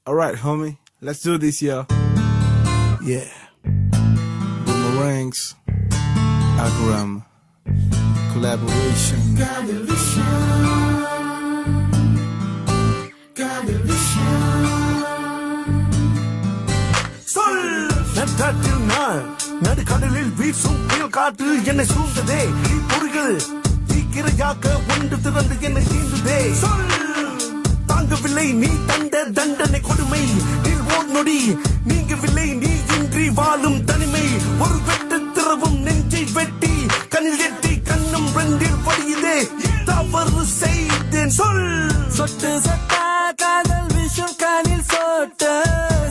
Alright, homie. Let's do this, yo. Yeah. Boomerangs. Akram. Collaboration. Got the vision. Got the vision. சொல் நட்டாற்றில் நான் நடுக்கடலில் வீசும் புயல் காற்று என்னை சூழ்ந்ததே பொறிகள் தீக்கிரையாக்க ஒன்று திறந்து என்னை தீண்டுதே சொல் தாங்கவில்லை நீ தந்த தண்டனை கொடுமை நீர் ஓர் நொடி நீங்கவில்லை நீ இன்றி வாழும் தனிமை ஒரு வெட்டு திறவும் நெஞ்சை வெட்டி கண்ணில் எட்டி கண்ணும் ரெண்டில் படியுதே தவறு செய்தேன் சொல் சொட்டு சட்டா காதல் விஷம் காலில் சோட்ட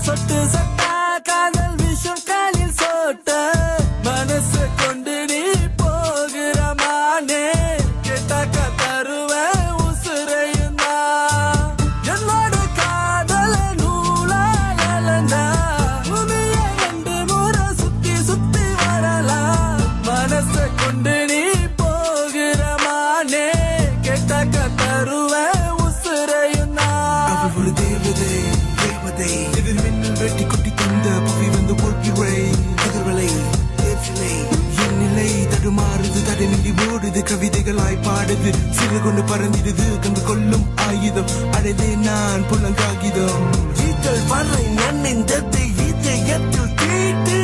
சொட்டு சட்டா காதல் விஷம் காலில் சோட்ட மனசு கொண்டு நீ போகிற மானே கேட்டாக்க தருவ உசுரையும் என்னோட காதல நூலாலா உமைய 2 முறை சுத்தி சுத்தி வரலாம் மனசு கொண்டு நீ போகிற மானே கேட்டாக்க தருவ உசுரையும் அவள் ஒரு தேவதை தேவதை எதிர் மின்னல் வெட்டி கொட்டி தந்த புவி வந்து போக்கிவை எதிர்வலை ஏற்றிலை என் நிலை தடுமாறுது தடநிலை ஓடுது கவிதைகளாய் பாடுது சிறு கொண்டு பறந்திடுது கண்டு கொள்ளும் ஆயுதம் அடைதே நான் புலங்காகிதம் இதழ் வரை நன்னிந்ததை இதயத்தில் கேட்டு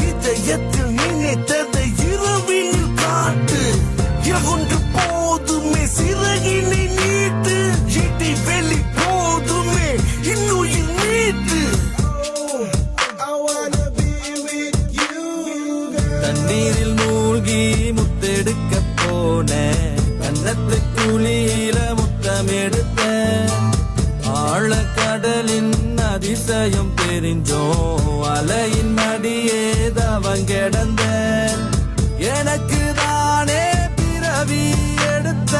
இதயத்தில் நினைத்ததை இரவினில் காட்டு இரவொன்று போதுமே சிறகினை நீட்டு இடி வெளி போதுமே இன்னுயிர் மீட்டு தண்ணீரில் மூழ்கி முத்தெடுக்க போன கன்னத்து குழியில முத்தம் எடுத்த ஆழக்கடலின் அதிசயம் தெரிஞ்சோம் அலையின் மடியே தவம் கிடந்த எனக்கு தானே பிறவி எடுத்த